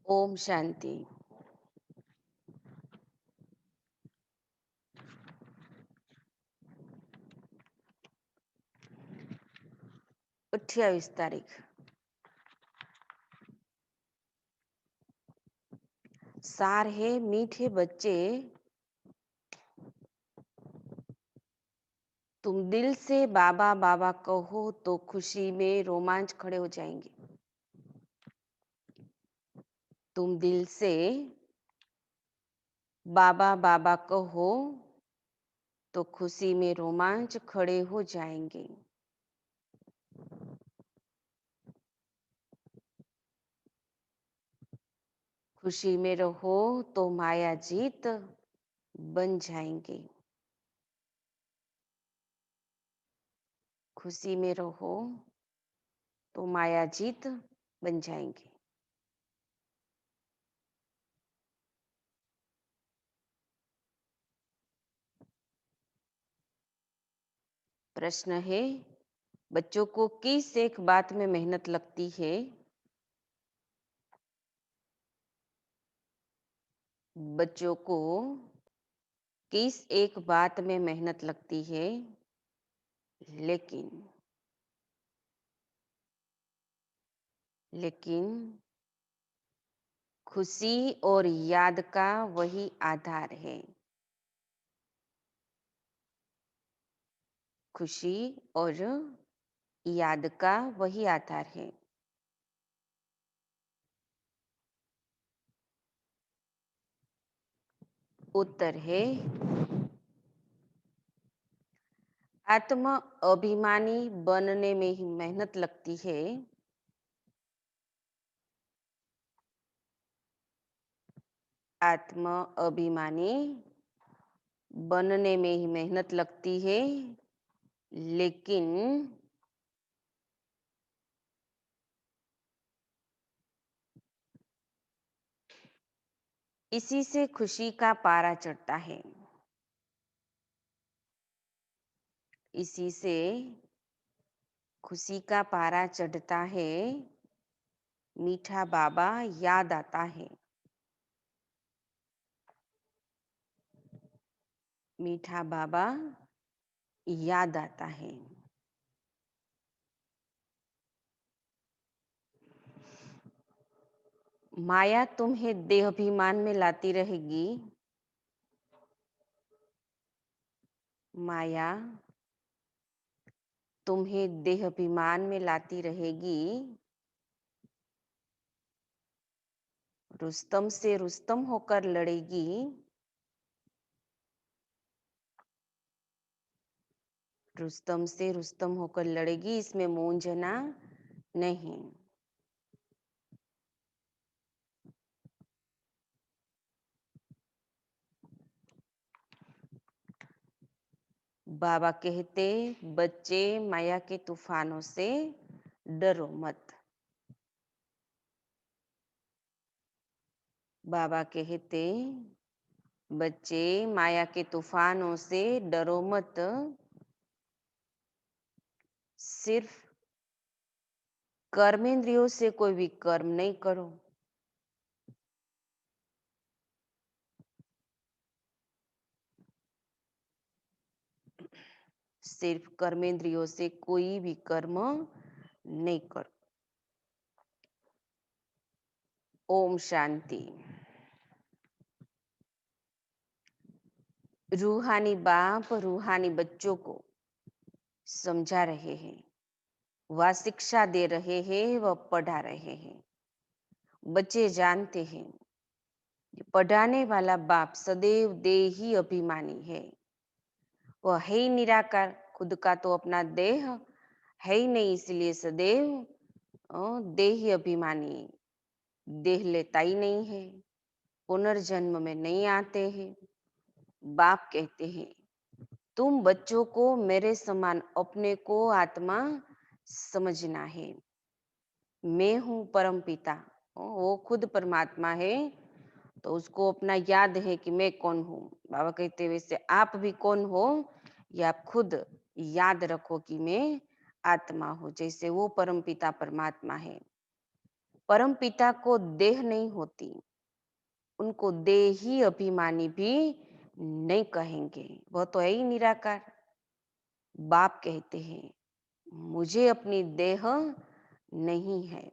ओम शांति। 28 तारीख। सार है मीठे बच्चे, तुम दिल से बाबा बाबा कहो तो खुशी में रोमांच खड़े हो जाएंगे। तुम दिल से बाबा बाबा कहो तो खुशी में रोमांच खड़े हो जाएंगे। खुशी में रहो तो माया जीत बन जाएंगे। खुशी में रहो तो माया जीत बन जाएंगे। प्रश्न है, बच्चों को किस एक बात में मेहनत लगती है? बच्चों को किस एक बात में मेहनत लगती है, लेकिन लेकिन खुशी और याद का वही आधार है। खुशी और याद का वही आधार है। उत्तर है, आत्म अभिमानी बनने में ही मेहनत लगती है। आत्म अभिमानी बनने में ही मेहनत लगती है, लेकिन इसी से खुशी का पारा चढ़ता है। इसी से खुशी का पारा चढ़ता है। मीठा बाबा याद आता है। मीठा बाबा याद आता है। माया तुम्हें देहाभिमान में लाती रहेगी। माया तुम्हें देहाभिमान में लाती रहेगी। रुस्तम से रुस्तम होकर लड़ेगी। रुस्तम से रुस्तम होकर लड़ेगी, इसमें मूंझना नहीं। बाबा कहते, बच्चे माया के तूफानों से डरो मत। बाबा कहते, बच्चे माया के तूफानों से डरो मत। सिर्फ कर्मेंद्रियों से कोई भी कर्म नहीं करो। सिर्फ कर्मेंद्रियों से कोई भी कर्म नहीं करो। ओम शांति। रूहानी बाप रूहानी बच्चों को समझा रहे हैं, वह शिक्षा दे रहे हैं, वह पढ़ा रहे हैं। बच्चे जानते हैं, पढ़ाने वाला बाप सदैव देही अभिमानी है। वह है ही निराकार, खुद का तो अपना देह है ही नहीं, इसलिए सदैव देही अभिमानी, देह लेता ही नहीं है, पुनर्जन्म में नहीं आते हैं। बाप कहते हैं, तुम बच्चों को मेरे समान अपने को आत्मा समझना है। मैं हूँ परम पिता, वो खुद परमात्मा है, तो उसको अपना याद है कि मैं कौन हूँ। बाबा कहते वैसे आप भी कौन हो, ये आप खुद याद रखो कि मैं आत्मा हूँ, जैसे वो परम पिता परमात्मा है। परम पिता को देह नहीं होती, उनको देही अभिमानी भी नहीं कहेंगे, वह तो है ही निराकार। बाप कहते हैं, मुझे अपनी देह नहीं है।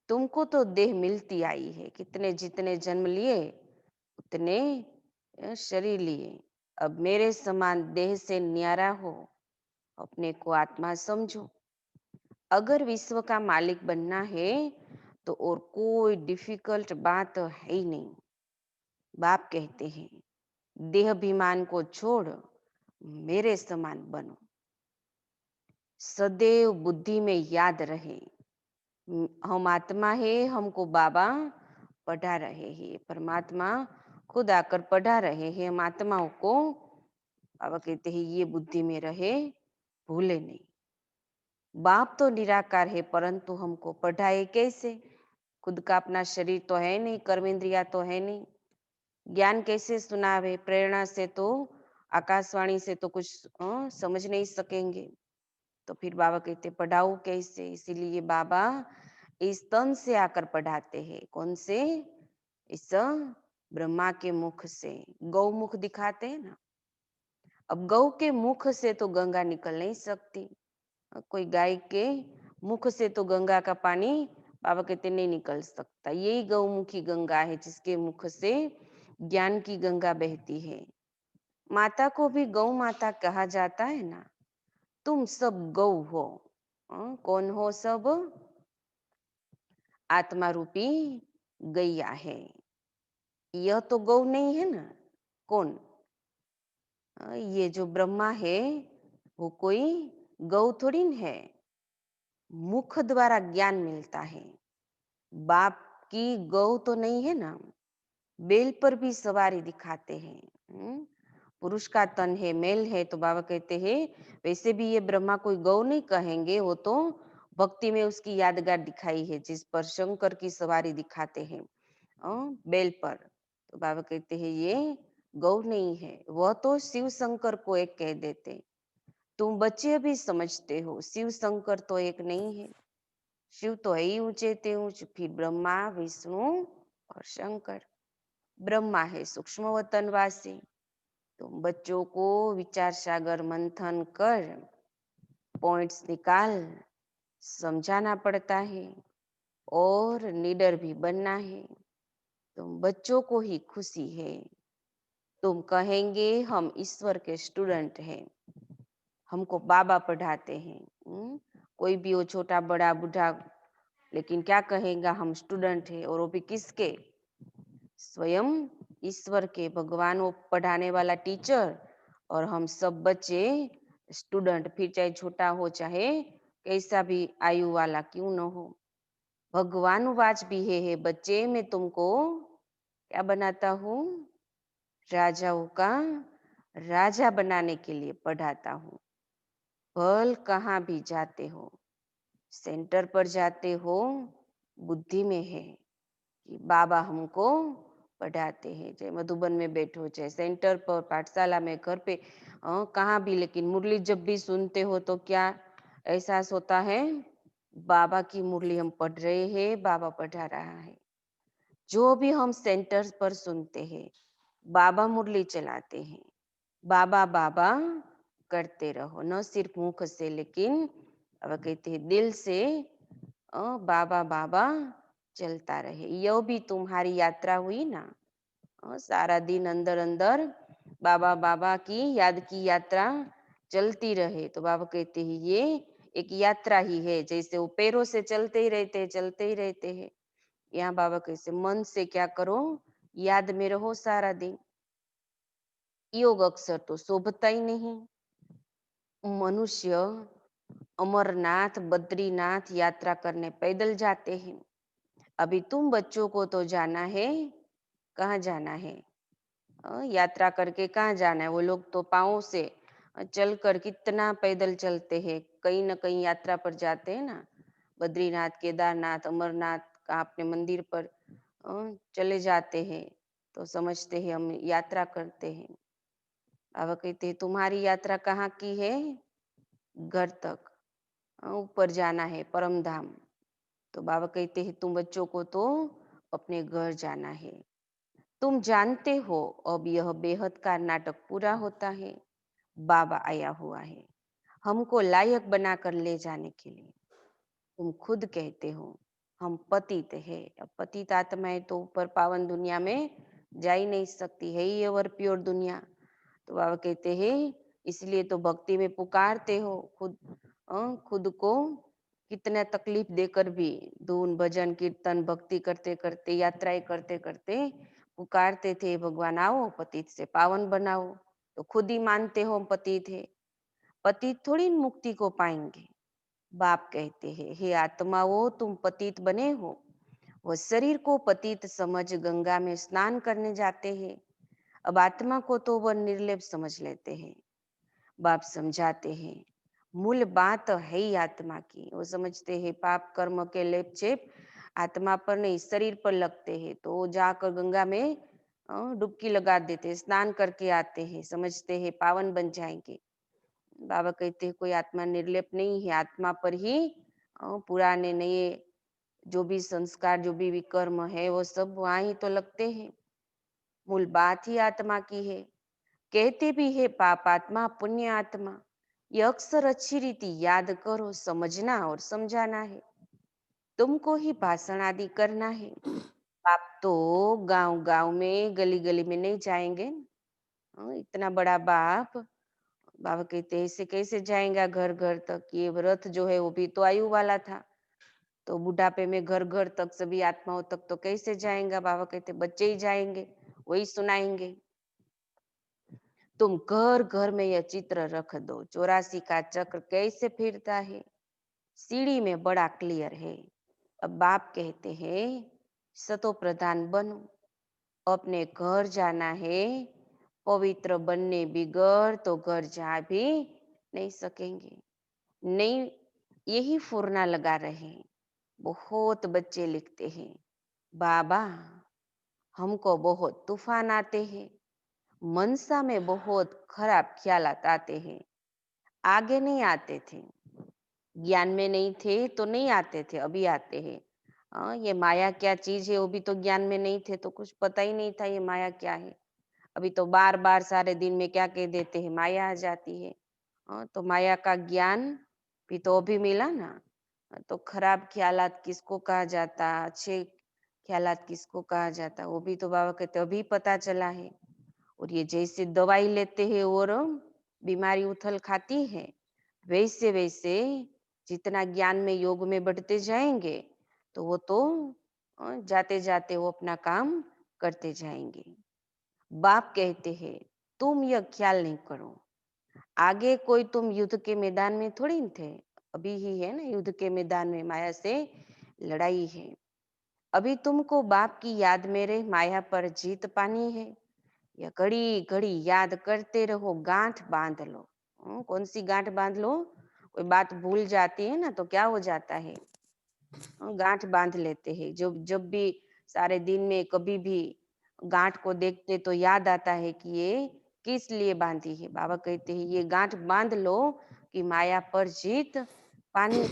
तुमको तो देह मिलती आई है, कितने जितने जन्म लिए उतने शरीर लिए। अब मेरे समान देह से न्यारा हो, अपने को आत्मा समझो। अगर विश्व का मालिक बनना है तो और कोई डिफिकल्ट बात है ही नहीं। बाप कहते हैं, देह अभिमान को छोड़ मेरे समान बनो। सदैव बुद्धि में याद रहे, हम आत्मा है, हमको बाबा पढ़ा रहे हैं। परमात्मा खुद आकर पढ़ा रहे हैं हम आत्माओं को। बाबा कहते हैं ये बुद्धि में रहे, भूले नहीं। बाप तो निराकार है, परंतु हमको पढ़ाए कैसे? खुद का अपना शरीर तो है नहीं, कर्मेंद्रिया तो है नहीं, ज्ञान कैसे सुनावे? प्रेरणा से तो, आकाशवाणी से तो कुछ समझ नहीं सकेंगे। तो फिर बाबा कहते पढ़ाओ कैसे? इसीलिए बाबा इस तन से आकर पढ़ाते हैं। कौन से? इस ब्रह्मा के मुख से। गौमुख दिखाते हैं ना। अब गौ के मुख से तो गंगा निकल नहीं सकती। कोई गाय के मुख से तो गंगा का पानी बाबा कहते नहीं निकल सकता। यही गौमुखी गंगा है जिसके मुख से ज्ञान की गंगा बहती है। माता को भी गौ माता कहा जाता है ना। तुम सब गौ हो। कौन हो सब? आत्मा रूपी गैया है। यह तो गौ नहीं है ना। कौन? ये जो ब्रह्मा है वो कोई गौ थोड़ी न है। मुख द्वारा ज्ञान मिलता है। बाप की गौ तो नहीं है ना। बेल पर भी सवारी दिखाते हैं। पुरुष का तन है, मेल है, तो बाबा कहते हैं वैसे भी ये ब्रह्मा कोई गौ नहीं कहेंगे, वो तो भक्ति में उसकी यादगार दिखाई है जिस पर शंकर की सवारी दिखाते हैं बेल पर। तो बाबा कहते हैं ये गौ नहीं है, वह तो शिव शंकर को एक कह देते। तुम बच्चे अभी समझते हो, शिव शंकर तो एक नहीं है। शिव तो है ही ऊंचे ते ऊंच, फिर ब्रह्मा, विष्णु और शंकर। ब्रह्मा है सूक्ष्म वतनवासी। तो बच्चों को विचार सागर मंथन कर पॉइंट्स निकाल समझाना पड़ता है और निडर भी बनना है। तुम बच्चों को ही खुशी है। तुम कहेंगे हम ईश्वर के स्टूडेंट हैं, हमको बाबा पढ़ाते हैं। कोई भी हो, छोटा बड़ा बूढ़ा, लेकिन क्या कहेगा हम स्टूडेंट है, और वो भी किसके? स्वयं ईश्वर के, भगवान वो पढ़ाने वाला टीचर, और हम सब बच्चे स्टूडेंट, फिर चाहे छोटा हो चाहे कैसा भी आयु वाला क्यों न हो। भगवान वाच भी है बच्चे, मैं तुमको क्या बनाता हूँ? राजाओं का राजा बनाने के लिए पढ़ाता हूँ। भल कहाँ भी जाते हो, सेंटर पर जाते हो, बुद्धि में है कि बाबा हमको पढ़ाते हैं। चाहे मधुबन में बैठो, चाहे सेंटर पर, पाठशाला में, घर पे, कहाँ भी, लेकिन मुरली जब भी सुनते हो तो क्या एहसास होता है? बाबा की मुरली हम पढ़ रहे हैं, बाबा पढ़ा रहा है। जो भी हम सेंटर पर सुनते हैं, बाबा मुरली चलाते हैं। बाबा बाबा करते रहो, न सिर्फ मुख से, लेकिन अब कहते हैं दिल से बाबा बाबा चलता रहे। यह भी तुम्हारी यात्रा हुई ना। सारा दिन अंदर अंदर बाबा बाबा की यात्रा चलती रहे। तो बाबा कहते हैं ये एक यात्रा ही है, जैसे वो पैरों से चलते ही रहते हैं, चलते ही रहते हैं। यहाँ बाबा कैसे मन से क्या करो, याद में रहो सारा दिन। योग अक्षर तो शोभता ही नहीं। मनुष्य अमरनाथ, बद्रीनाथ यात्रा करने पैदल जाते हैं। अभी तुम बच्चों को तो जाना है, कहाँ जाना है? यात्रा करके कहाँ जाना है? वो लोग तो पाँव से चलकर कितना पैदल चलते हैं, कहीं न कहीं यात्रा पर जाते हैं ना। बद्रीनाथ, केदारनाथ, अमरनाथ का अपने मंदिर पर चले जाते हैं, तो समझते हैं हम यात्रा करते हैं। अब कहते हैं तुम्हारी यात्रा कहाँ की है? घर तक, ऊपर जाना है, परम धाम। तो बाबा कहते हैं तुम बच्चों को तो अपने घर जाना है। तुम जानते हो अब यह बेहद का नाटक पूरा होता है। बाबा आया हुआ है हमको लायक बनाकर ले जाने के लिए। तुम खुद कहते हो हम पतित है। अब पतित आत्माएं तो ऊपर पावन दुनिया में जा ही नहीं सकती है, ये वर प्योर दुनिया। तो बाबा कहते हैं इसलिए तो भक्ति में पुकारते हो खुद को कितना तकलीफ देकर भी धून भजन कीर्तन भक्ति करते करते यात्राएं करते करते पुकारते थे भगवान आओ पतित से पावन बनाओ। तो खुद ही मानते हो हम पतित है, पतित थोड़ी मुक्ति को पाएंगे। बाप कहते हैं हे आत्माओं तुम पतित बने हो। वह शरीर को पतित समझ गंगा में स्नान करने जाते हैं। अब आत्मा को तो वह निर्लेप समझ लेते हैं। बाप समझाते हैं मूल बात है ही आत्मा की। वो समझते हैं पाप कर्म के लेप चेप आत्मा पर नहीं शरीर पर लगते हैं, तो वो जाकर गंगा में डुबकी लगा देते हैं, स्नान करके आते हैं, समझते हैं पावन बन जाएंगे। बाबा कहते हैं कोई आत्मा निर्लेप नहीं है, आत्मा पर ही पुराने नए जो भी संस्कार जो भी विकर्म है वो सब वहां ही तो लगते हैं। मूल बात ही आत्मा की है। कहते भी है पाप आत्मा पुण्य आत्मा। ये अक्सर अच्छी रीति याद करो, समझना और समझाना है। तुमको ही भाषण आदि करना है। आप तो गांव गांव में गली गली में नहीं जाएंगे। इतना बड़ा बाप। बाबा कहते हैं ऐसे कैसे जाएगा घर घर तक। ये रथ जो है वो भी तो आयु वाला था, तो बुढ़ापे में घर घर तक सभी आत्माओं तक तो कैसे जाएगा। बाबा कहते बच्चे ही जाएंगे, वही सुनाएंगे। तुम घर घर में यह चित्र रख दो 84 का चक्र कैसे फिरता है, सीढ़ी में बड़ा क्लियर है। अब बाप कहते हैं सतो प्रधान बनो, अपने घर जाना है। पवित्र बनने बिगड़ तो घर जा भी नहीं सकेंगे। नहीं, यही फुरना लगा रहे। बहुत बच्चे लिखते हैं बाबा हमको बहुत तूफान आते हैं, मनसा में बहुत खराब ख्यालात आते हैं। आगे नहीं आते थे, ज्ञान में नहीं थे तो नहीं आते थे, अभी आते हैं। ये माया क्या चीज है वो भी तो ज्ञान में नहीं थे तो कुछ पता ही नहीं था ये माया क्या है। अभी तो बार बार सारे दिन में क्या कह देते हैं माया आ जाती है। तो माया का ज्ञान भी तो अभी मिला ना। तो खराब ख्यालात किसको कहा जाता, अच्छे ख्यालात किसको कहा जाता, वो भी तो बाबा कहते अभी पता चला है। और ये जैसे दवाई लेते हैं और बीमारी उथल खाती है, वैसे वैसे जितना ज्ञान में योग में बढ़ते जाएंगे तो वो तो जाते जाते वो अपना काम करते जाएंगे। बाप कहते हैं तुम यह ख्याल नहीं करो, आगे कोई तुम युद्ध के मैदान में थोड़ी न थे। अभी ही है ना युद्ध के मैदान में माया से लड़ाई है। अभी तुमको बाप की याद में रहे माया पर जीत पानी है। या घड़ी घड़ी याद करते रहो, गांठ बांध लो। कौन सी गांठ बांध लो, कोई बात भूल जाती है ना तो क्या हो जाता है, गांठ बांध लेते हैं। जब जब भी सारे दिन में कभी भी गांठ को देखते तो याद आता है कि ये किस लिए बांधी है। बाबा कहते हैं ये गांठ बांध लो कि माया पर जीत पानी।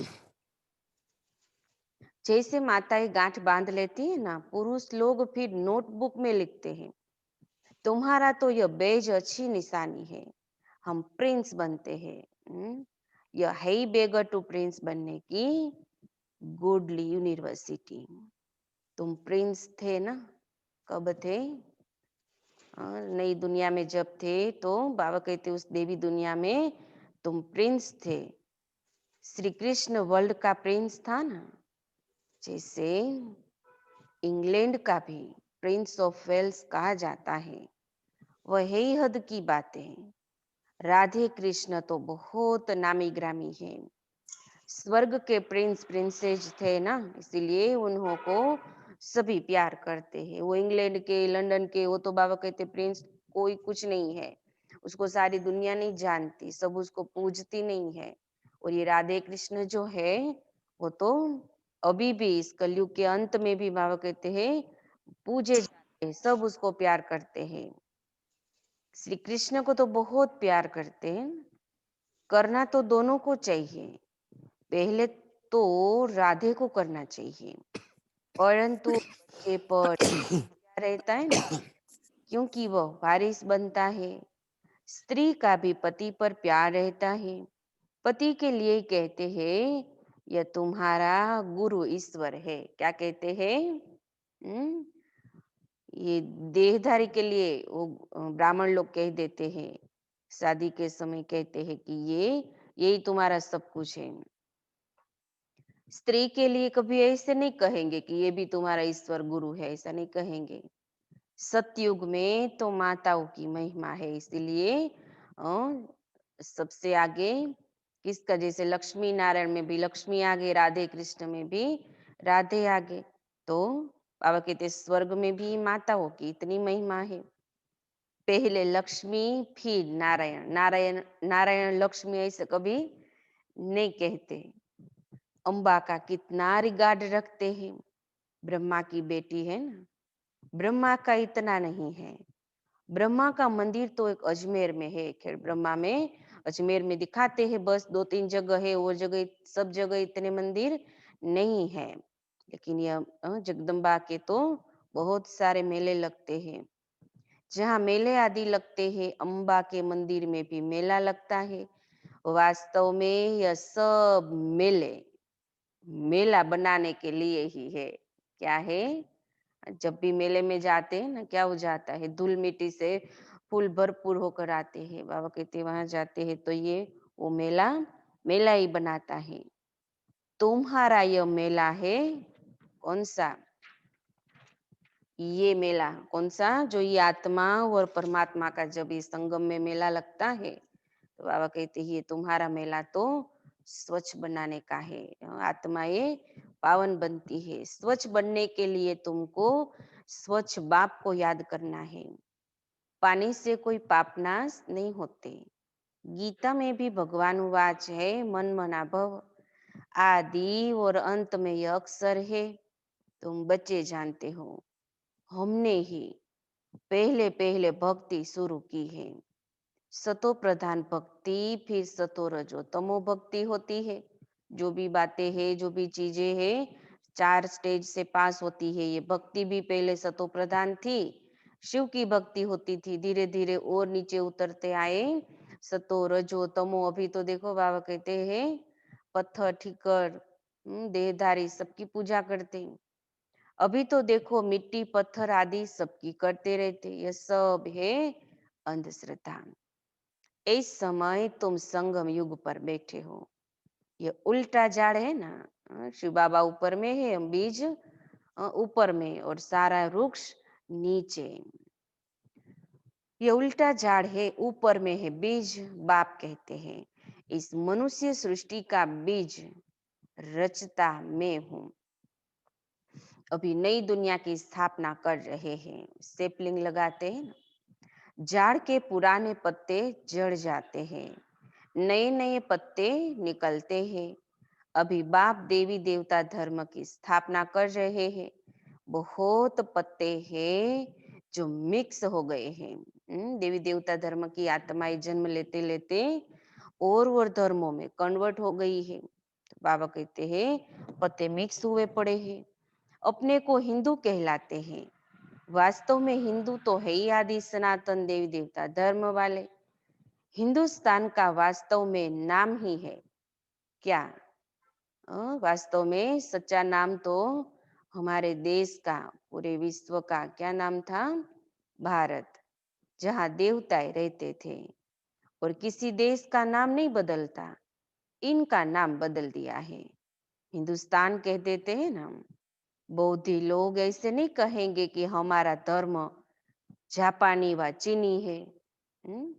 जैसे माताएं गांठ बांध लेती है ना, पुरुष लोग फिर नोटबुक में लिखते हैं तुम्हारा तो यह बेज अच्छी निशानी है, हम प्रिंस बनते हैं। यह है ही बेगर टू प्रिंस बनने की गुडली यूनिवर्सिटी। तुम प्रिंस थे ना, कब थे, नई दुनिया में जब थे तो बाबा कहते उस देवी दुनिया में तुम प्रिंस थे। श्री कृष्ण वर्ल्ड का प्रिंस था ना, जैसे इंग्लैंड का भी प्रिंस ऑफ वेल्स कहा जाता है। वह है ही हद की बातें। राधे कृष्ण तो बहुत नामी ग्रामी है, स्वर्ग के प्रिंस प्रिंसेस थे ना, इसीलिए उन्हों को सभी प्यार करते हैं। वो इंग्लैंड के लंदन के वो तो बाबा कहते प्रिंस कोई कुछ नहीं है, उसको सारी दुनिया नहीं जानती, सब उसको पूजती नहीं है। और ये राधे कृष्ण जो है वो तो अभी भी इस कलयुग के अंत में भी बाबा कहते हैं पूजे जाते हैं, सब उसको प्यार करते हैं। श्री कृष्ण को तो बहुत प्यार करते हैं। करना तो दोनों को चाहिए, पहले तो राधे को करना चाहिए, परंतु बच्चे पर क्या रहता है ना, क्योंकि वह वारिस बनता है। स्त्री का भी पति पर प्यार रहता है। पति के लिए कहते हैं, यह तुम्हारा गुरु ईश्वर है। क्या कहते हैं? हम्म, ये देहधारी के लिए वो ब्राह्मण लोग कह देते हैं, शादी के समय कहते हैं कि ये यही तुम्हारा सब कुछ है। स्त्री के लिए कभी ऐसे नहीं कहेंगे कि ये भी तुम्हारा ईश्वर गुरु है, ऐसा नहीं कहेंगे। सतयुग में तो माताओं की महिमा है, इसीलिए सबसे आगे किसका, जैसे लक्ष्मी नारायण में भी लक्ष्मी आगे, राधे कृष्ण में भी राधे आगे। तो बाबा कहते स्वर्ग में भी माताओं की इतनी महिमा है। पहले लक्ष्मी फिर नारायण, नारायण नारायण लक्ष्मी ऐसे कभी नहीं कहते। अम्बा का कितना रिगार्ड रखते हैं। ब्रह्मा की बेटी है ना, ब्रह्मा का इतना नहीं है। ब्रह्मा का मंदिर तो एक अजमेर में है। खैर ब्रह्मा में अजमेर में दिखाते हैं, बस 2-3 जगह है, वो जगह सब जगह इतने मंदिर नहीं है। लेकिन यह जगदम्बा के तो बहुत सारे मेले लगते हैं। जहाँ मेले आदि लगते हैं, अम्बा के मंदिर में भी मेला लगता है। वास्तव में यह सब मेले मेला बनाने के लिए ही है। क्या है? जब भी मेले में जाते हैं ना, क्या हो जाता है, धूल मिट्टी से फूल भरपूर होकर आते हैं। बाबा कहते वहां जाते हैं तो ये वो मेला मेला ही बनाता है। तुम्हारा यह मेला है कौन सा? ये मेला कौन सा? जो ये आत्मा और परमात्मा का जब ये संगम में मेला लगता है, तो बाबा कहते हैं ये तुम्हारा मेला तो स्वच्छ बनाने का है। आत्मा ये पावन बनती है। स्वच्छ बनने के लिए तुमको स्वच्छ बाप को याद करना है। पानी से कोई पाप नाश नहीं होते। गीता में भी भगवान वाच है, मन मना भव, आदि और अंत में यह अक्षर है। तुम बच्चे जानते हो, हमने ही पहले पहले भक्ति शुरू की है। सतो प्रधान भक्ति, फिर सतो रजो तमो भक्ति होती है। जो भी बातें हैं, जो भी चीजें हैं, 4 स्टेज से पास होती है। ये भक्ति भी पहले सतो प्रधान थी, शिव की भक्ति होती थी, धीरे धीरे और नीचे उतरते आए सतो रजो तमो। अभी तो देखो बाबा कहते हैं पत्थर ठीकर देहधारी सबकी पूजा करते हैं। अभी तो देखो मिट्टी पत्थर आदि सबकी करते रहते, ये सब है अंधश्रद्धा। इस समय तुम संगम युग पर बैठे हो। ये उल्टा झाड़ है ना, शिव बाबा ऊपर में है, हम बीज ऊपर में और सारा वृक्ष नीचे। ये उल्टा झाड़ है, ऊपर में है बीज, बाप कहते हैं इस मनुष्य सृष्टि का बीज रचता मैं हूं। अभी नई दुनिया की स्थापना कर रहे हैं। सेपलिंग लगाते हैं ना, झाड़ के पुराने पत्ते झड़ जाते हैं, नए नए पत्ते निकलते हैं। अभी बाप देवी देवता धर्म की स्थापना कर रहे हैं। बहुत पत्ते हैं जो मिक्स हो गए हैं। देवी देवता धर्म की आत्माएं जन्म लेते लेते और धर्मों में कन्वर्ट हो गई है। तो बाबा कहते हैं पत्ते मिक्स हुए पड़े हैं। अपने को हिंदू कहलाते हैं, वास्तव में हिंदू तो है ही आदि सनातन देवी देवता धर्म वाले। हिंदुस्तान का वास्तव में नाम ही है क्या? वास्तव में सच्चा नाम तो हमारे देश का, पूरे विश्व का क्या नाम था? भारत, जहाँ देवताएं रहते थे। और किसी देश का नाम नहीं बदलता, इनका नाम बदल दिया है। हिंदुस्तान कह देते हैं ना। बौद्धि लोग ऐसे नहीं कहेंगे कि हमारा धर्म जापानी व चीनी है। हम्म,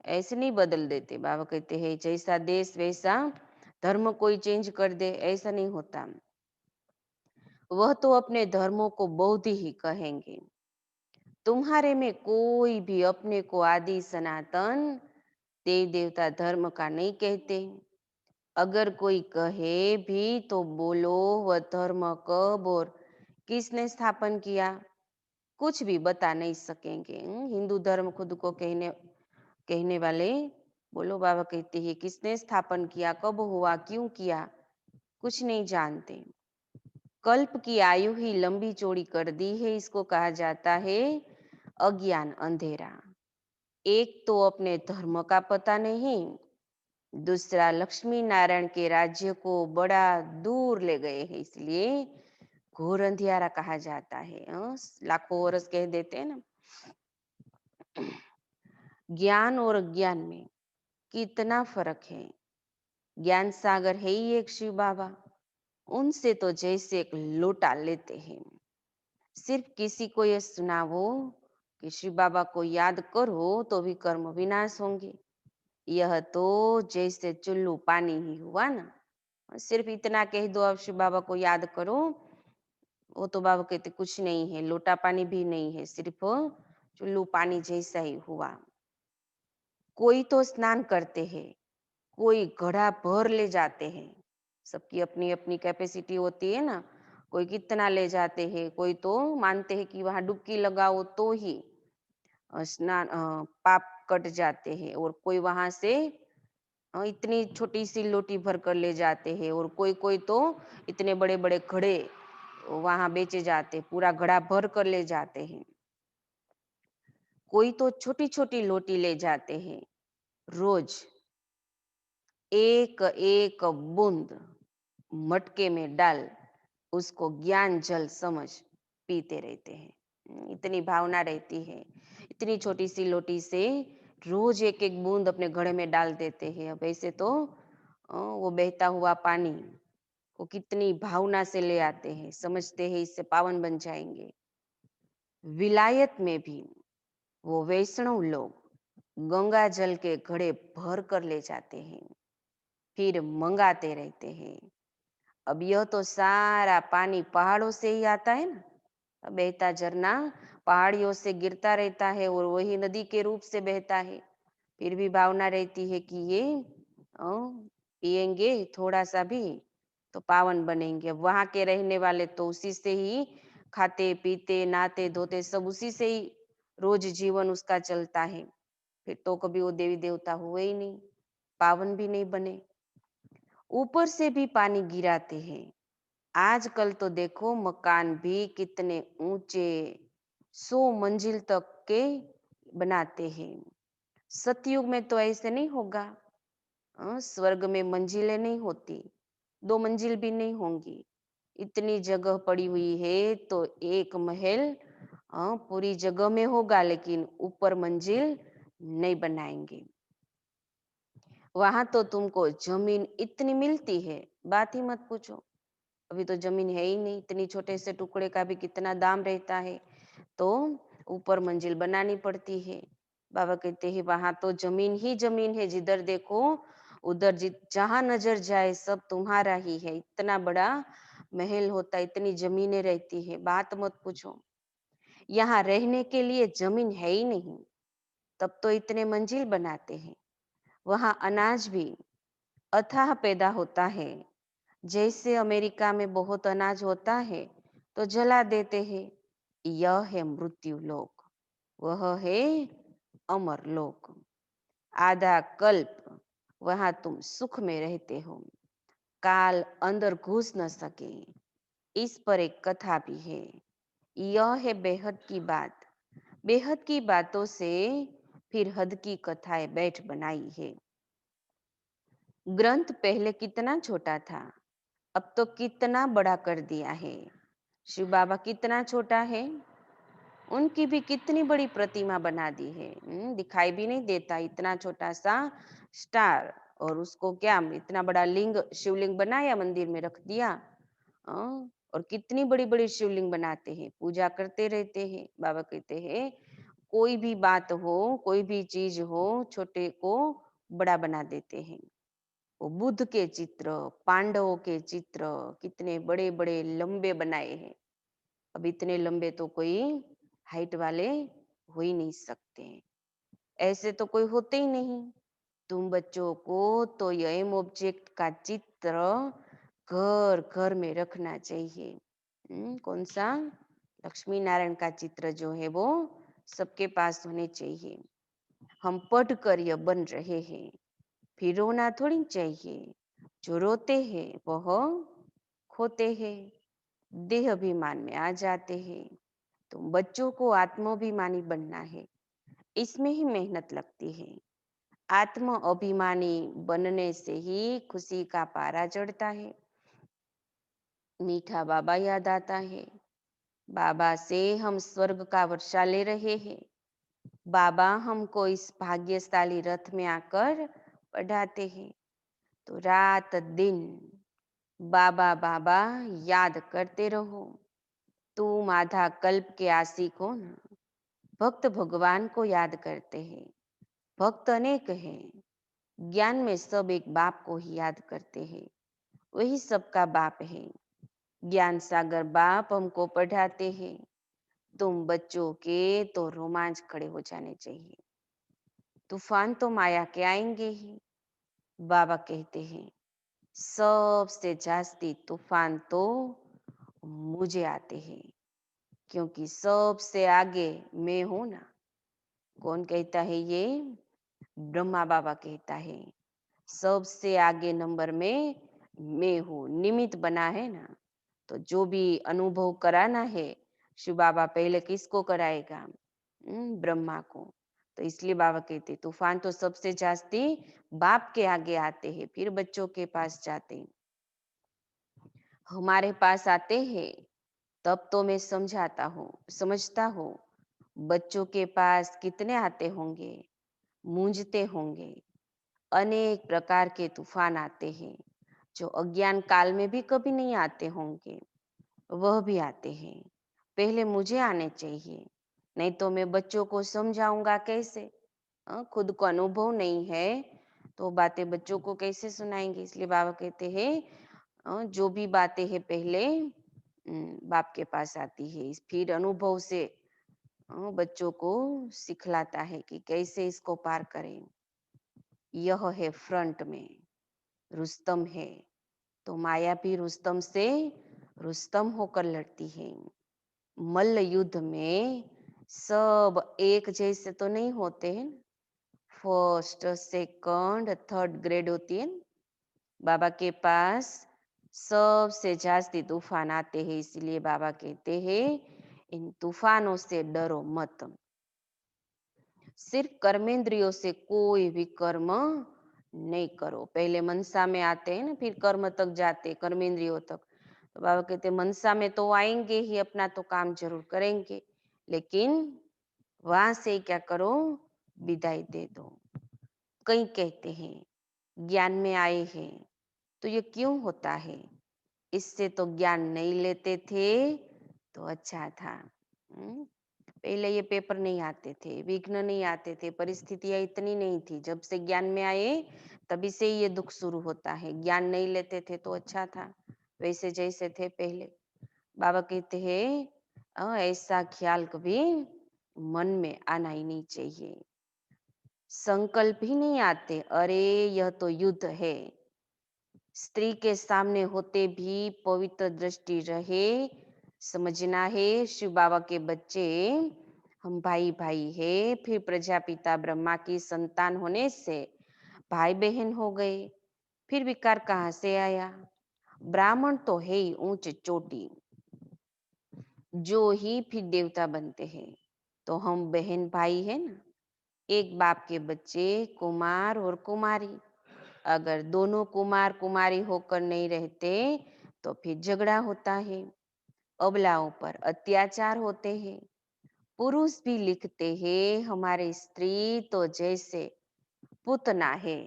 ऐसे नहीं बदल देते। बाबा कहते हैं जैसा देश वैसा धर्म कोई चेंज कर दे, ऐसा नहीं होता। वह तो अपने धर्मों को बौद्ध ही कहेंगे। तुम्हारे में कोई भी अपने को आदि सनातन देव देवता धर्म का नहीं कहते। अगर कोई कहे भी तो बोलो वह धर्म कब और किसने स्थापन किया, कुछ भी बता नहीं सकेंगे। हिंदू धर्म खुद को कहने वाले बोलो, बाबा कहते हैं किसने स्थापन किया, कब हुआ, क्यों किया, कुछ नहीं जानते। कल्प की आयु ही लंबी चौड़ी कर दी है, इसको कहा जाता है अज्ञान, अंधेरा। एक तो अपने धर्म का पता नहीं, दूसरा लक्ष्मी नारायण के राज्य को बड़ा दूर ले गए हैं, इसलिए घोर अंधियारा कहा जाता है। लाखों वर्ष कह देते हैं ना। ज्ञान और अज्ञान में कितना फर्क है। ज्ञान सागर है ही एक शिव बाबा, उनसे तो जैसे एक लोटा लेते हैं। सिर्फ किसी को यह सुनावो कि शिव बाबा को याद करो तो भी कर्म विनाश होंगे, यह तो जैसे चुल्लू पानी ही हुआ ना। सिर्फ इतना कह दो अब शिव बाबा को याद करो, वो तो बाबा कहते कुछ नहीं है, लोटा पानी भी नहीं है, सिर्फ चुल्लू पानी जैसा ही हुआ। कोई तो स्नान करते हैं, कोई घड़ा भर ले जाते हैं। सबकी अपनी अपनी कैपेसिटी होती है ना। कोई कितना ले जाते हैं, कोई तो मानते हैं कि वहां डुबकी लगाओ तो ही स्नान पाप कट जाते हैं, और कोई वहां से इतनी छोटी सी लोटी भर कर ले जाते हैं, और कोई कोई तो इतने बड़े बड़े घड़े वहां बेचे जाते, पूरा घड़ा भर कर ले जाते हैं। कोई तो छोटी छोटी लोटी ले जाते हैं। रोज एक एक बूंद मटके में डाल उसको ज्ञान जल समझ पीते रहते हैं। इतनी भावना रहती है। इतनी छोटी सी लोटी से रोज एक एक बूंद अपने घड़े में डाल देते हैं। अब ऐसे तो वो बहता हुआ पानी को कितनी भावना से ले आते हैं, समझते हैं इससे पावन बन जाएंगे। विलायत में भी वो वैष्णव लोग गंगा जल के घड़े भर कर ले जाते हैं, फिर मंगाते रहते हैं। अब यह तो सारा पानी पहाड़ों से ही आता है ना। बहता झरना पहाड़ियों से गिरता रहता है और वही नदी के रूप से बहता है। फिर भी भावना रहती है कि ये पिएंगे थोड़ा सा भी तो पावन बनेंगे। वहां के रहने वाले तो उसी से ही खाते पीते नहाते धोते, सब उसी से ही रोज जीवन उसका चलता है। फिर तो कभी वो देवी देवता हुए ही नहीं, पावन भी नहीं बने। ऊपर से भी पानी गिराते हैं। आजकल तो देखो मकान भी कितने ऊंचे, 100 मंजिल तक के बनाते हैं। सतयुग में तो ऐसे नहीं होगा। स्वर्ग में मंजिलें नहीं होती, 2 मंजिल भी नहीं होंगी। इतनी जगह पड़ी हुई है तो एक महल पूरी जगह में होगा, लेकिन ऊपर मंजिल नहीं बनाएंगे। वहां तो तुमको जमीन इतनी मिलती है, बात ही मत पूछो। अभी तो जमीन है ही नहीं, इतनी छोटे से टुकड़े का भी कितना दाम रहता है, तो ऊपर मंजिल बनानी पड़ती है। बाबा कहते हैं वहां तो जमीन ही जमीन है, जिधर देखो उधर जहां नजर जाए सब तुम्हारा ही है। इतना बड़ा महल होता है, इतनी जमीनें रहती है, बात मत पूछो। यहाँ रहने के लिए जमीन है ही नहीं, तब तो इतने मंजिल बनाते हैं। वहां अनाज भी अथाह पैदा होता है। जैसे अमेरिका में बहुत अनाज होता है तो जला देते हैं। यह है मृत्यु लोक, वह है अमर लोक। आधा कल्प वहां तुम सुख में रहते हो, काल अंदर घुस न सके। इस पर एक कथा भी है। यह है बेहद की बात। बेहद की बातों से फिर हद की कथाएं बैठ बनाई है। ग्रंथ पहले कितना छोटा था, अब तो कितना बड़ा कर दिया है। शिव बाबा कितना छोटा है, उनकी भी कितनी बड़ी प्रतिमा बना दी है। दिखाई भी नहीं देता, इतना छोटा सा स्टार, और उसको क्या इतना बड़ा लिंग, शिवलिंग बनाया, मंदिर में रख दिया। और कितनी बड़ी बड़ी शिवलिंग बनाते हैं, पूजा करते रहते हैं। बाबा कहते हैं कोई भी बात हो, कोई भी चीज हो, छोटे को बड़ा बना देते हैं। वो बुद्ध के चित्र, पांडवों के चित्र कितने बड़े बड़े लंबे बनाए हैं। अब इतने लंबे तो कोई हाइट वाले हो ही नहीं सकते, ऐसे तो कोई होते ही नहीं। तुम बच्चों को तो यम ऑब्जेक्ट का चित्र घर घर में रखना चाहिए। कौन सा? लक्ष्मी नारायण का चित्र जो है वो सबके पास होने चाहिए। हम पढ़ कर यह बन रहे हैं, फिर रोना थोड़ी चाहिए। जो रोते हैं वह खोते हैं, देह अभिमान में आ जाते हैं। तो बच्चों को आत्माभिमानी बनना है, इसमें ही मेहनत लगती है। आत्म अभिमानी बनने से ही खुशी का पारा चढ़ता है। मीठा बाबा याद आता है। बाबा से हम स्वर्ग का वर्षा ले रहे हैं। बाबा हमको इस भाग्यशाली रथ में आकर पढ़ाते हैं। तो रात दिन बाबा बाबा याद करते रहो। तुम आधा कल्प के आशिक हो ना। भक्त भगवान को याद करते हैं। भक्त अनेक हैं। ज्ञान में सब एक बाप को ही याद करते हैं। वही सबका बाप है। ज्ञान सागर बाप हमको पढ़ाते हैं। तुम बच्चों के तो रोमांच खड़े हो जाने चाहिए। तूफान तो माया के आएंगे ही। बाबा कहते हैं सबसे जास्ती तूफान तो मुझे आते हैं, क्योंकि सबसे आगे मैं हूं ना। कौन कहता है ये? ब्रह्मा बाबा कहता है सबसे आगे नंबर में मैं हूँ, निमित्त बना है ना। तो जो भी अनुभव कराना है शिव बाबा पहले किसको कराएगा? ब्रह्मा को। तो इसलिए बाबा कहते तूफान तो सबसे जास्ती बाप के आगे आते हैं, फिर बच्चों के पास जाते हैं। हमारे पास आते हैं तब तो मैं समझता हूँ। बच्चों के पास कितने आते होंगे, मूंझते होंगे। अनेक प्रकार के तूफान आते हैं जो अज्ञान काल में भी कभी नहीं आते होंगे, वह भी आते हैं। पहले मुझे आने चाहिए, नहीं तो मैं बच्चों को समझाऊंगा कैसे? खुद को अनुभव नहीं है तो बातें बच्चों को कैसे सुनाएंगे? इसलिए बाबा कहते हैं जो भी बातें हैं पहले बाप के पास आती है, फिर अनुभव से बच्चों को सिखलाता है कि कैसे इसको पार करें। यह है फ्रंट में रुस्तम है, तो माया भी रुस्तम से रुस्तम होकर लड़ती है। मल्ल युद्ध में सब एक जैसे तो नहीं होते हैं। फर्स्ट सेकंड थर्ड ग्रेड होती है न। बाबा के पास सबसे जास्ती तूफान आते हैं, इसलिए बाबा कहते हैं इन तूफानों से डरो मत। सिर्फ कर्मेंद्रियों से कोई भी कर्म नहीं करो। पहले मनसा में आते हैं ना, फिर कर्म तक जाते, कर्मेंद्रियों तक। तो बाबा कहते मनसा में तो आएंगे ही, अपना तो काम जरूर करेंगे, लेकिन वहां से क्या करो? विदाई दे दो। कई कहते हैं ज्ञान में आए हैं तो ये क्यों होता है? इससे तो ज्ञान नहीं लेते थे तो अच्छा था। पहले ये पेपर नहीं आते थे, विघ्न नहीं आते थे, परिस्थितियां इतनी नहीं थी। जब से ज्ञान में आए तभी से ही ये दुख शुरू होता है। ज्ञान नहीं लेते थे तो अच्छा था, वैसे जैसे थे पहले। बाबा कहते हैं ऐसा ख्याल कभी मन में आना ही नहीं चाहिए। संकल्प ही नहीं आते, अरे यह तो युद्ध है। स्त्री के सामने होते भी पवित्र दृष्टि रहे। समझना है शिव बाबा के बच्चे हम भाई भाई है, फिर प्रजापिता ब्रह्मा की संतान होने से भाई बहन हो गए। फिर विकार कहाँ से आया? ब्राह्मण तो है ही ऊंच चोटी, जो ही फिर देवता बनते हैं। तो हम बहन भाई है ना, एक बाप के बच्चे, कुमार और कुमारी। अगर दोनों कुमार कुमारी होकर नहीं रहते तो फिर झगड़ा होता है, अबलाओं पर अत्याचार होते हैं। पुरुष भी लिखते हैं हमारी स्त्री तो जैसे पुतना है।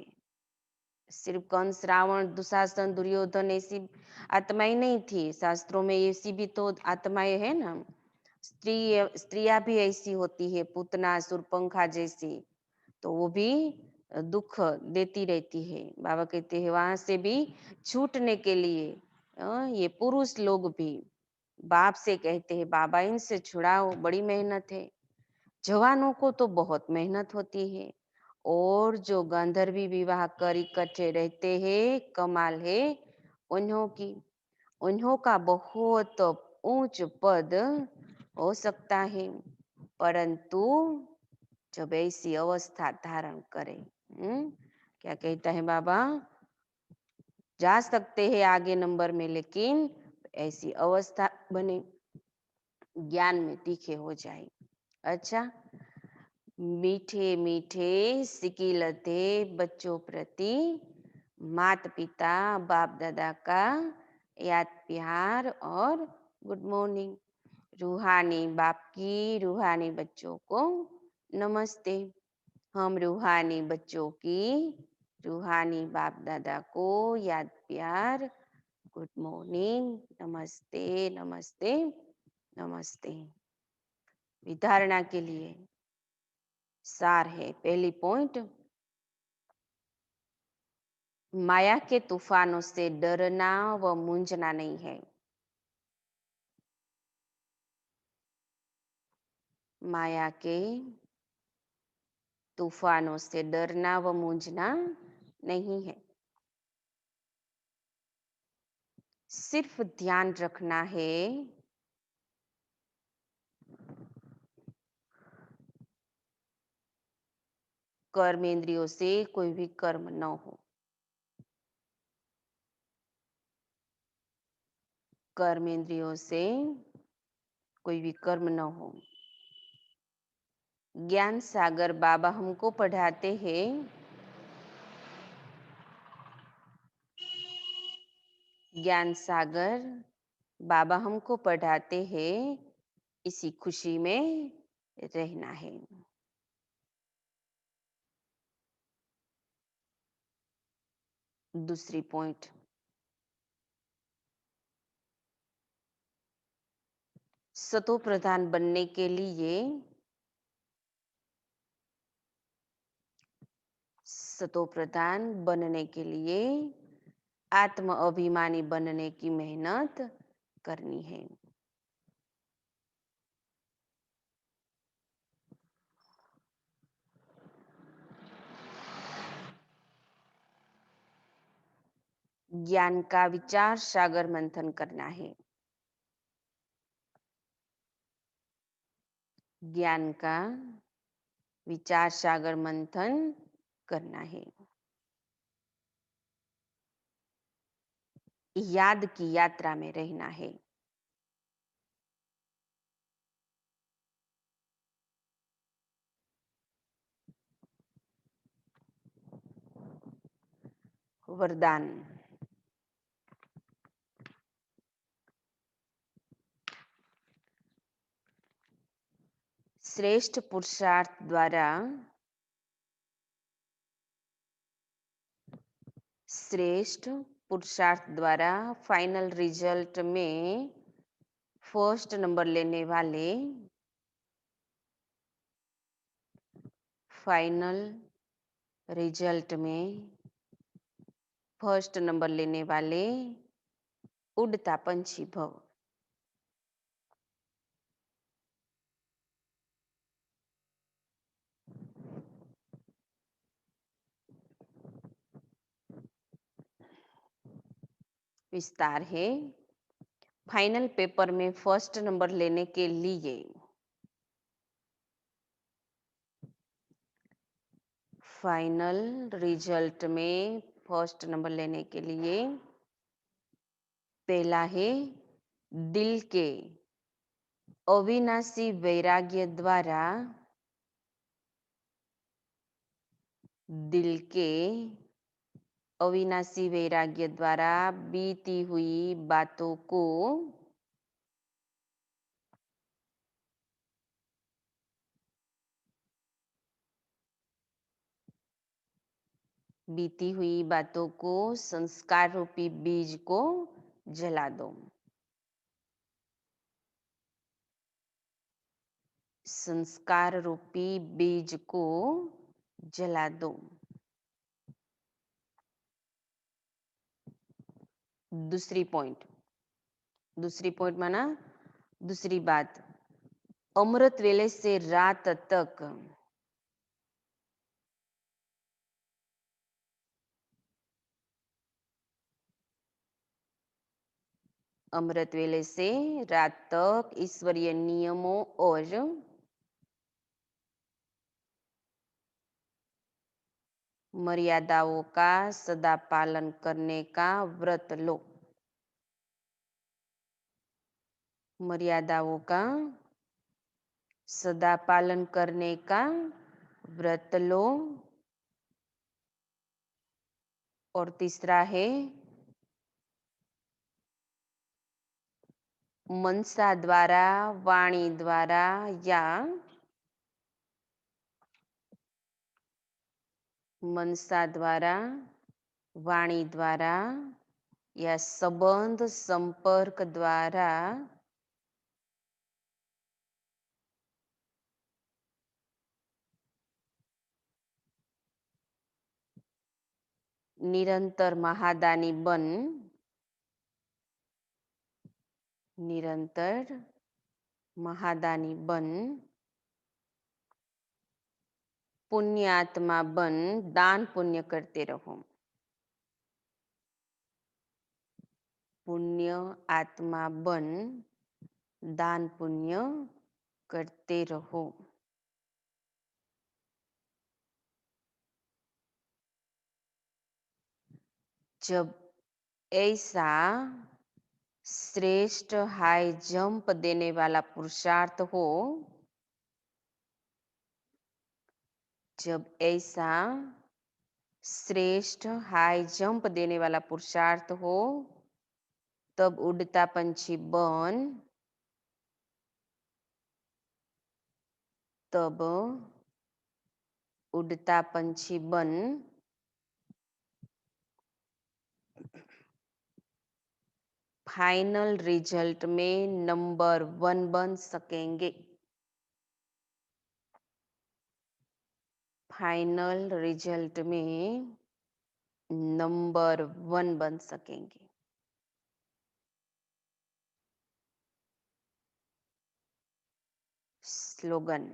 सिर्फ कंस, रावण, दुशासन, दुर्योधन ऐसी आत्माएं नहीं थी, शास्त्रों में ऐसी भी तो आत्माएं है ना। स्त्रियां भी ऐसी होती है, पुतना, सुरपंखा जैसी। तो वो भी दुख देती रहती है। बाबा कहते हैं वहां से भी छूटने के लिए ये पुरुष लोग भी बाप से कहते हैं बाबा इनसे छुड़ाओ, बड़ी मेहनत है। जवानों को तो बहुत मेहनत होती है, और जो गांधर्वी विवाह कर इकट्ठे रहते हैं, कमाल है उन्हों की। उन्हों का बहुत ऊंच पद हो सकता है, परंतु जब ऐसी अवस्था धारण करे। क्या कहता है बाबा? जा सकते हैं आगे नंबर में, लेकिन ऐसी अवस्था बने ज्ञान में तीखे हो जाए। अच्छा, मीठे मीठे सिकिलते बच्चों प्रति माता पिता बाप दादा का याद प्यार और गुड मॉर्निंग। रूहानी बाप की रूहानी बच्चों को नमस्ते। हम रूहानी बच्चों की रूहानी बाप दादा को याद प्यार गुड मॉर्निंग, नमस्ते नमस्ते नमस्ते। विधारणा के लिए सार है। पहली पॉइंट, माया के तूफानों से डरना व मूंझना नहीं है। माया के तूफानों से डरना व मूंझना नहीं है। सिर्फ ध्यान रखना है कर्म इंद्रियों से कोई भी कर्म न हो। कर्म इंद्रियों से कोई भी कर्म न हो। ज्ञान सागर बाबा हमको पढ़ाते हैं, ज्ञान सागर बाबा हमको पढ़ाते हैं, इसी खुशी में रहना है। दूसरी पॉइंट, सतो प्रधान बनने के लिए सतो प्रधान बनने के लिए आत्म अभिमानी बनने की मेहनत करनी है। ज्ञान का विचार सागर मंथन करना है। ज्ञान का विचार सागर मंथन करना है। याद की यात्रा में रहना है। वरदान, श्रेष्ठ पुरुषार्थ द्वारा श्रेष्ठ पुरुषार्थ द्वारा फाइनल रिजल्ट में फर्स्ट नंबर लेने वाले फाइनल रिजल्ट में फर्स्ट नंबर लेने वाले उड़ता पंछी भव। विस्तार है। फाइनल पेपर में फर्स्ट नंबर लेने के लिए फाइनल रिजल्ट में फर्स्ट नंबर लेने के लिए पहला है दिल के अविनाशी वैराग्य द्वारा दिल के अविनाशी वैराग्य द्वारा बीती हुई बातों को बीती हुई बातों को संस्कार रूपी बीज को जला दो। संस्कार रूपी बीज को जला दो। दूसरी पॉइंट माना दूसरी बात, अमृत वेले से रात तक अमृत वेले से रात तक ईश्वरीय नियमों और मर्यादाओं का सदा पालन करने का व्रत लो। मर्यादाओं का सदा पालन करने का व्रत लो। और तीसरा है मनसा द्वारा, वाणी द्वारा या मनसा द्वारा, वाणी द्वारा या संबंध संपर्क द्वारा निरंतर महादानी बन, निरंतर महादानी बन, पुण्य आत्मा बन, दान पुण्य करते रहो। पुण्य आत्मा बन, दान पुण्य करते रहो। जब ऐसा श्रेष्ठ हाई जंप देने वाला पुरुषार्थ हो, जब ऐसा श्रेष्ठ हाई जंप देने वाला पुरुषार्थ हो, तब उड़ता पंछी बन, तब उड़ता पंछी बन फाइनल रिजल्ट में नंबर 1 बन सकेंगे। फाइनल रिजल्ट में नंबर 1 बन सकेंगे। स्लोगन।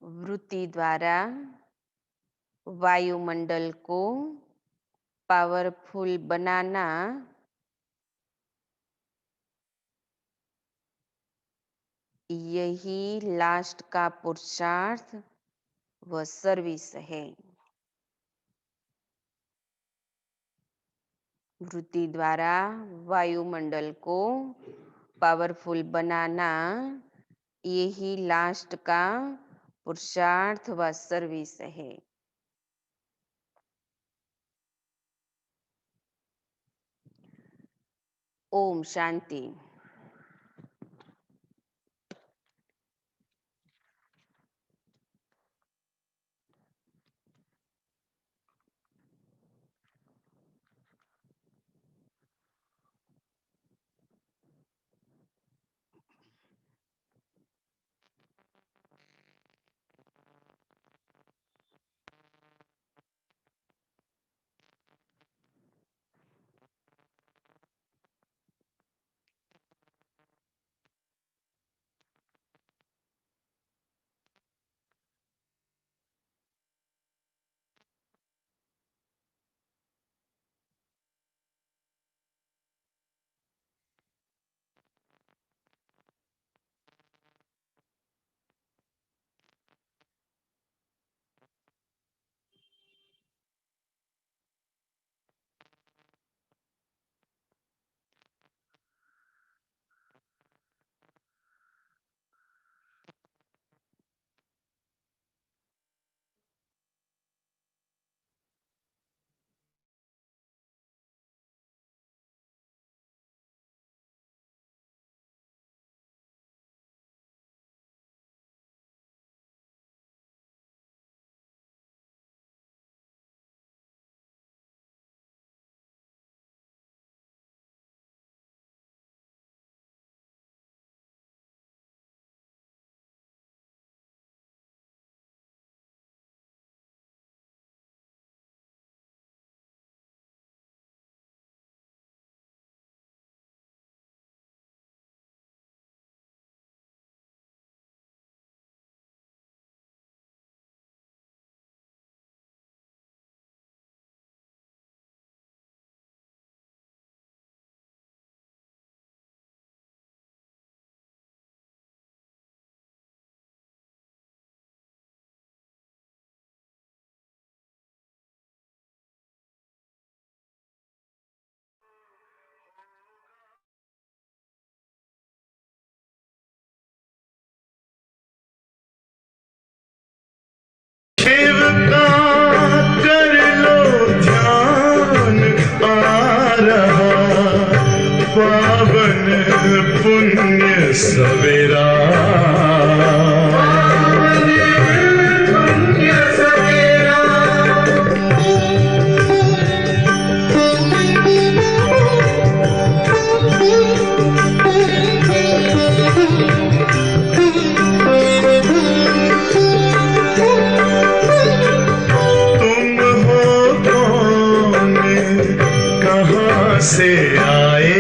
वृत्ति द्वारा वायुमंडल को पावरफुल बनाना यही लास्ट का पुरुषार्थ व सर्विस है। वृत्ति द्वारा वायुमंडल को पावरफुल बनाना यही लास्ट का पुरुषार्थ व सर्विस है। ओम शांति। सवेरा। से आए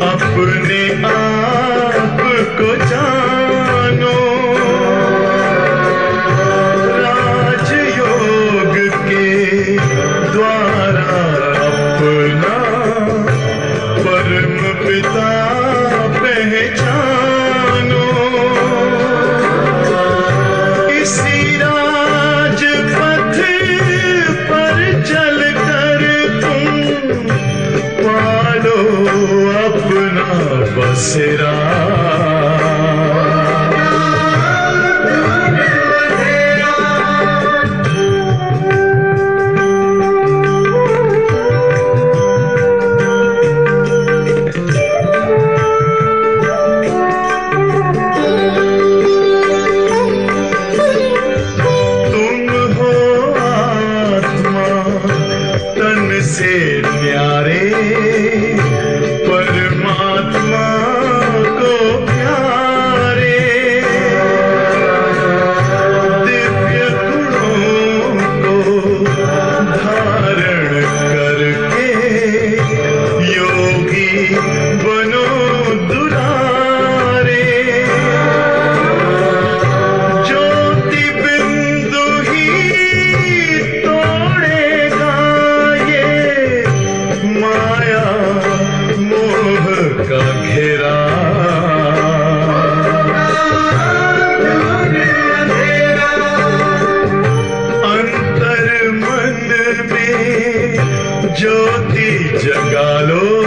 अपने आप को जानो, राजयोग के द्वारा अपना परम पिता पहचानो। इसी राजपथ पर चलकर पालो अपना बसेरा। तुम हो आत्मा तन से न्यारे, परमात्मा को प्यारे। दिव्य गुणों को धारण करके योगी बनो दुलारे। ज्योति बिंदु ही तोड़ेगा ये माया मोह का घेरा। अंतर मन में ज्योति जगा लो,